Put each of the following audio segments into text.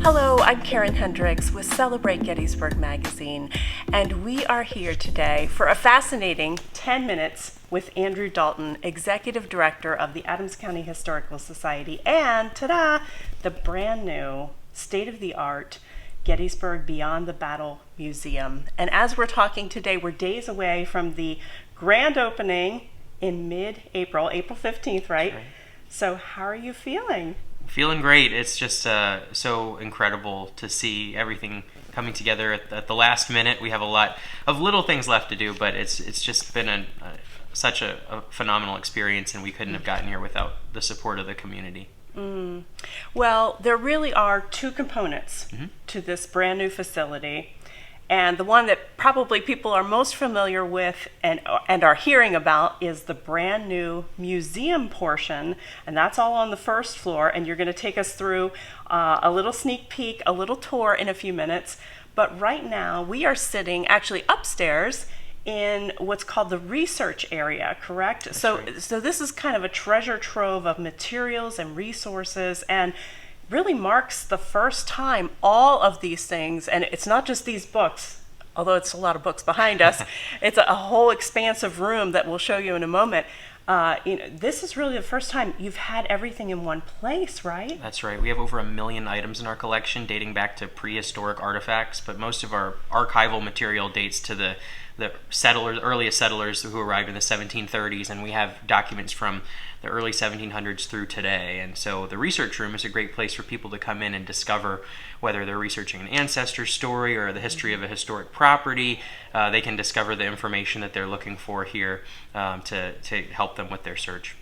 Hello, I'm Karen Hendricks with Celebrate Gettysburg Magazine, and we are here today for a fascinating 10 minutes with Andrew Dalton, Executive Director of the Adams County Historical Society, and, ta-da, the brand new, state-of-the-art Gettysburg Beyond the Battle Museum. And as we're talking today, we're days away from the grand opening in mid-April, April 15th, right? So how are you feeling? Feeling great. It's just so incredible to see everything coming together at the last minute. We have a lot of little things left to do, but it's just been such a phenomenal experience, and we couldn't have gotten here without the support of the community. Well, there really are two components to this brand new facility. And the one that probably people are most familiar with and are hearing about is the brand new museum portion. And that's all on the first floor. And you're going to take us through a little sneak peek, a little tour in a few minutes. But right now we are sitting actually upstairs in what's called the research area, correct? That's so, right. So this is kind of a treasure trove of materials and resources, and really marks the first time all of these things, and it's not just these books, although it's a lot of books behind us, it's a whole expansive room that we'll show you in a moment. This is really the first time you've had everything in one place, right? That's right. We have over 1 million items in our collection dating back to prehistoric artifacts, but most of our archival material dates to the earliest settlers who arrived in the 1730s, and we have documents from the early 1700s through today. And so the research room is a great place for people to come in and discover whether they're researching an ancestor story or the history of a historic property. They can discover the information that they're looking for here to help them with their search.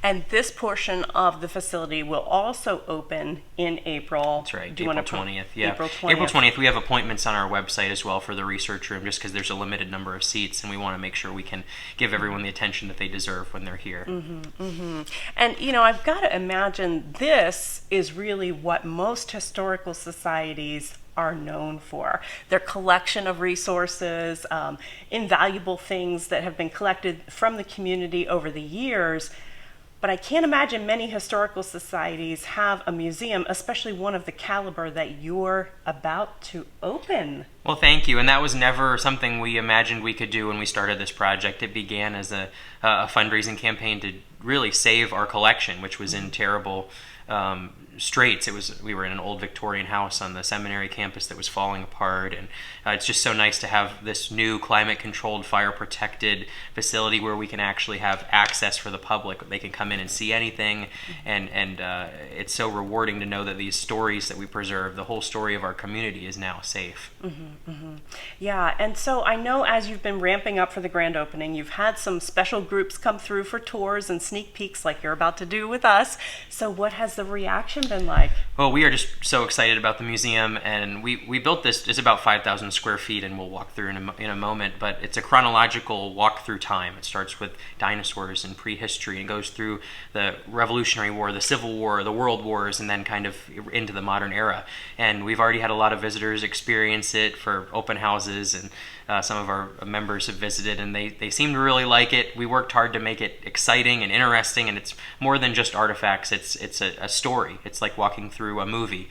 And this portion of the facility will also open in April. That's right, Do you April want to 20th. Yeah, April 20th. April 20th. We have appointments on our website as well for the research room, just because there's a limited number of seats, and we want to make sure we can give everyone the attention that they deserve when they're here. And I've got to imagine this is really what most historical societies are known for. Their collection of resources, invaluable things that have been collected from the community over the years. But I can't imagine many historical societies have a museum, especially one of the caliber that you're about to open. Well, thank you. And that was never something we imagined we could do when we started this project. It began as a fundraising campaign to really save our collection, which was in terrible straits. We were in an old Victorian house on the seminary campus that was falling apart, and it's just so nice to have this new climate-controlled, fire-protected facility where we can actually have access for the public. They can come in and see anything, and it's so rewarding to know that these stories that we preserve, the whole story of our community, is now safe. Yeah, and so I know as you've been ramping up for the grand opening, you've had some special groups come through for tours and sneak peeks like you're about to do with us. So what has the reaction been like? Well, we are just so excited about the museum, and we built this. It's about 5,000 square feet, and we'll walk through in a moment, but it's a chronological walk through time. It starts with dinosaurs and prehistory and goes through the Revolutionary War, the Civil War, the World Wars, and then kind of into the modern era. And we've already had a lot of visitors experience it for open houses, and some of our members have visited, and they seem to really like it. We worked hard to make it exciting and interesting, and it's more than just artifacts. It's a story. It's like walking through a movie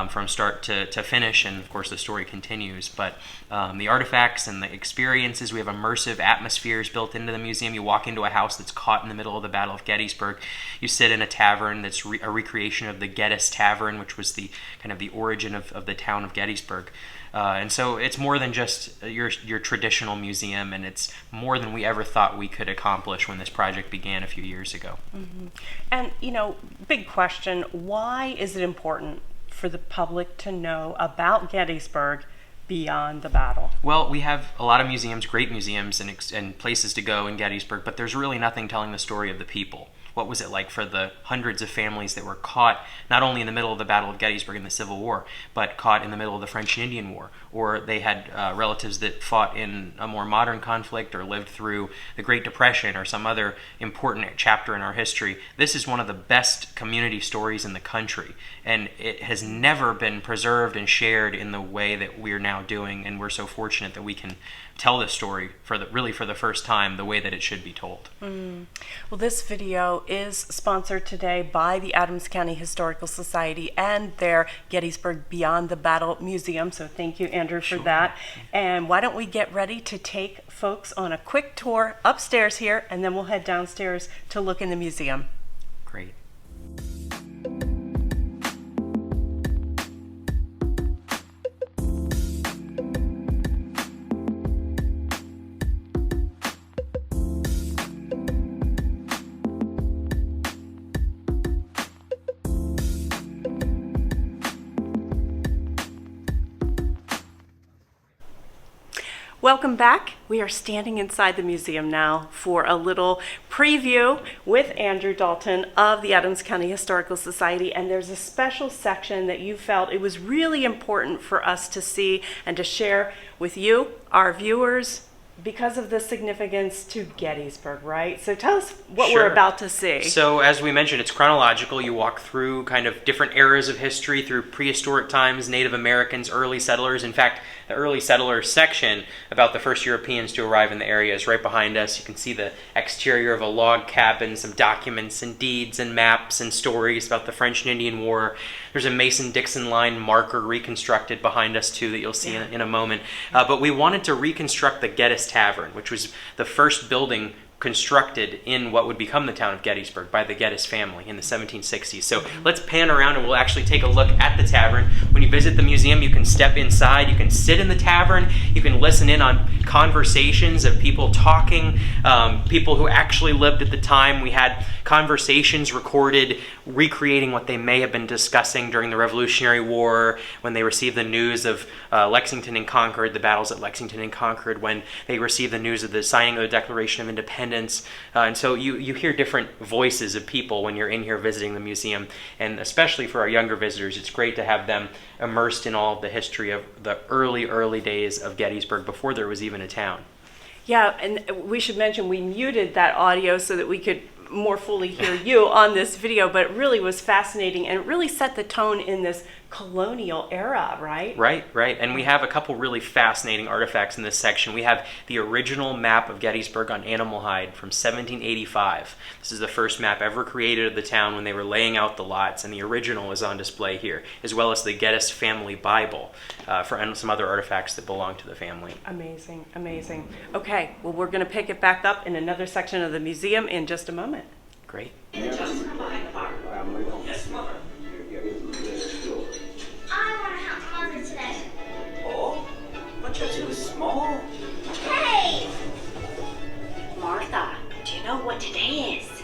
from start to finish, and of course the story continues. But the artifacts and the experiences, we have immersive atmospheres built into the museum. You walk into a house that's caught in the middle of the Battle of Gettysburg. You sit in a tavern that's a recreation of the Geddes Tavern, which was the kind of the origin of the town of Gettysburg. And so it's more than just your traditional museum, and it's more than we ever thought we could accomplish when this project began a few years ago. And, big question, why is it important for the public to know about Gettysburg beyond the battle? Well, we have a lot of museums, great museums, and places to go in Gettysburg, but there's really nothing telling the story of the people. What was it like for the hundreds of families that were caught not only in the middle of the Battle of Gettysburg in the Civil War, but caught in the middle of the French and Indian War, or they had relatives that fought in a more modern conflict or lived through the Great Depression or some other important chapter in our history. This is one of the best community stories in the country, and it has never been preserved and shared in the way that we're now doing, and we're so fortunate that we can tell this story for the first time the way that it should be told. Well, this video is sponsored today by the Adams County Historical Society and their Gettysburg Beyond the Battle Museum. So thank you, Andrew, for that. And why don't we get ready to take folks on a quick tour upstairs here, and then we'll head downstairs to look in the museum. Great. Welcome back. We are standing inside the museum now for a little preview with Andrew Dalton of the Adams County Historical Society, and there's a special section that you felt it was really important for us to see and to share with you, our viewers, because of the significance to Gettysburg, right? So tell us what we're about to see. So as we mentioned, it's chronological. You walk through kind of different eras of history, through prehistoric times, Native Americans, early settlers. In fact, the early settlers section about the first Europeans to arrive in the area is right behind us. You can see the exterior of a log cabin, some documents and deeds and maps and stories about the French and Indian War. There's a Mason-Dixon line marker reconstructed behind us too that you'll see in a moment. But we wanted to reconstruct the Geddes Tavern, which was the first building constructed in what would become the town of Gettysburg by the Geddes family in the 1760s. So let's pan around and we'll actually take a look at the tavern. When you visit the museum, you can step inside, you can sit in the tavern, you can listen in on conversations of people talking, people who actually lived at the time. We had conversations recorded recreating what they may have been discussing during the Revolutionary War, when they received the news of Lexington and Concord, the battles at Lexington and Concord, when they received the news of the signing of the Declaration of Independence. And so you hear different voices of people when you're in here visiting the museum, and especially for our younger visitors, it's great to have them immersed in all of the history of the early days of Gettysburg before there was even a town. Yeah, and we should mention we muted that audio so that we could more fully hear you on this video, but it really was fascinating, and it really set the tone in this colonial era, right? Right. And we have a couple really fascinating artifacts in this section. We have the original map of Gettysburg on animal hide from 1785. This is the first map ever created of the town when they were laying out the lots, and the original is on display here, as well as the Geddes family Bible and some other artifacts that belong to the family. Amazing. Okay, well, we're going to pick it back up in another section of the museum in just a moment. Great. Yes, Mother. I want to help Mother today. Oh, but you're too small. Hey! Martha, do you know what today is?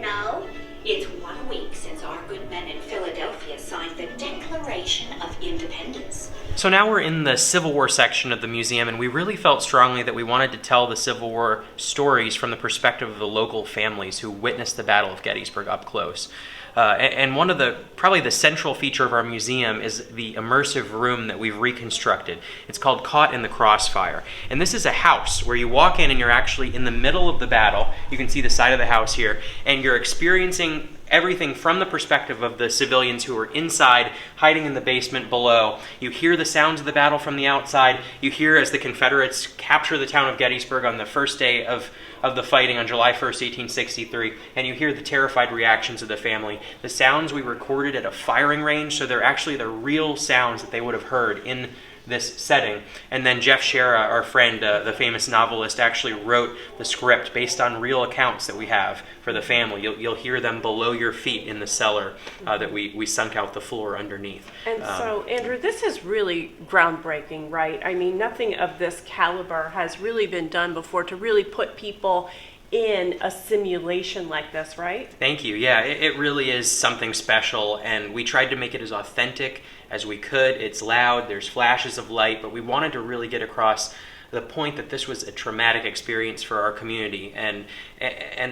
No. It's 1 week since our good men in Philadelphia signed the Declaration of Independence. So now we're in the Civil War section of the museum, and we really felt strongly that we wanted to tell the Civil War stories from the perspective of the local families who witnessed the Battle of Gettysburg up close. And one of probably the central feature of our museum is the immersive room that we've reconstructed. It's called Caught in the Crossfire. And this is a house where you walk in and you're actually in the middle of the battle. You can see the side of the house here, and you're experiencing everything from the perspective of the civilians who are inside, hiding in the basement below. You hear the sounds of the battle from the outside. You hear as the Confederates capture the town of Gettysburg on the first day of the fighting on July 1st, 1863, and you hear the terrified reactions of the family. The sounds we recorded at a firing range, so they're actually the real sounds that they would have heard in this setting. And then Jeff Shera, our friend, the famous novelist, actually wrote the script based on real accounts that we have for the family. You'll hear them below your feet in the cellar that we sunk out the floor underneath. And so, Andrew, this is really groundbreaking, right? I mean, nothing of this caliber has really been done before to really put people in a simulation like this, right? Thank you. Yeah, it really is something special, and we tried to make it as authentic as we could. It's loud, there's flashes of light, but we wanted to really get across the point that this was a traumatic experience for our community, and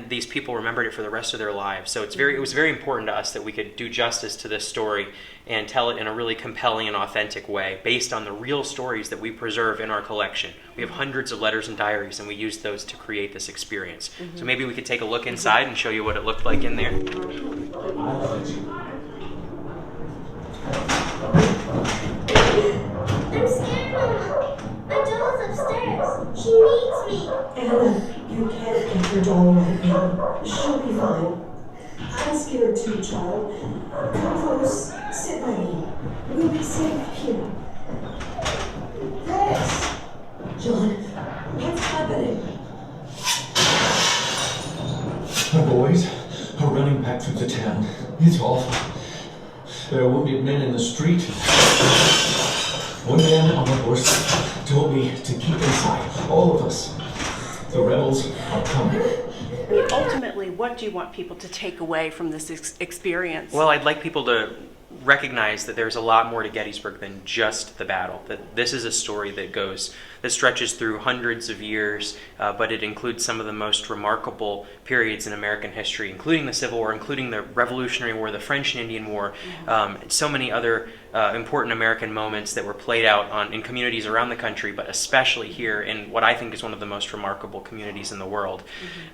these people remembered it for the rest of their lives. So it was very important to us that we could do justice to this story and tell it in a really compelling and authentic way based on the real stories that we preserve in our collection. We have hundreds of letters and diaries, and we used those to create this experience. So maybe we could take a look inside and show you what it looked like in there. I'm scared, Mama. My doll's upstairs. She needs me. Anna, you can't get your doll right now. She'll be fine. I'm scared too, child. Come close. Sit by me. We'll be safe here. Chris! John, what's happening? The boys are running back through the town. It's awful. There are wounded men in the street. One man on a horse told me to keep inside, all of us. The rebels are coming. I mean, ultimately, what do you want people to take away from this experience? Well, I'd like people to recognize that there's a lot more to Gettysburg than just the battle. That this is a story that stretches through hundreds of years, but it includes some of the most remarkable periods in American history, including the Civil War, including the Revolutionary War, the French and Indian War, so many other important American moments that were played out in communities around the country, but especially here in what I think is one of the most remarkable communities in the world.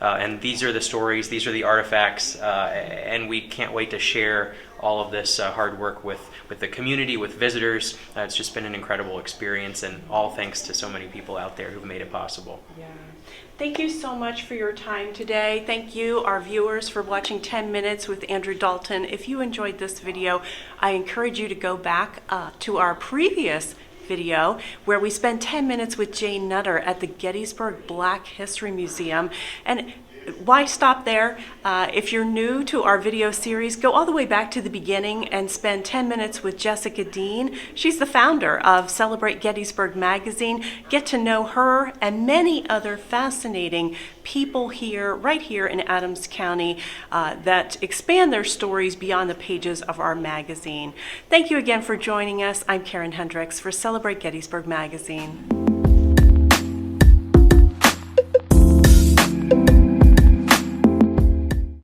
And these are the stories, these are the artifacts, and we can't wait to share all of this hard work with the community, with visitors. It's just been an incredible experience, and all thanks to so many people out there who've made it possible. Yeah. Thank you so much for your time today. Thank you, our viewers, for watching 10 Minutes with Andrew Dalton. If you enjoyed this video, I encourage you to go back to our previous video where we spent 10 minutes with Jane Nutter at the Gettysburg Black History Museum. And why stop there? If you're new to our video series, go all the way back to the beginning and spend 10 minutes with Jessica Dean. She's the founder of Celebrate Gettysburg magazine. Get to know her and many other fascinating people here, right here in Adams County, that expand their stories beyond the pages of our magazine. Thank you again for joining us. I'm Karen Hendricks for Celebrate Gettysburg magazine.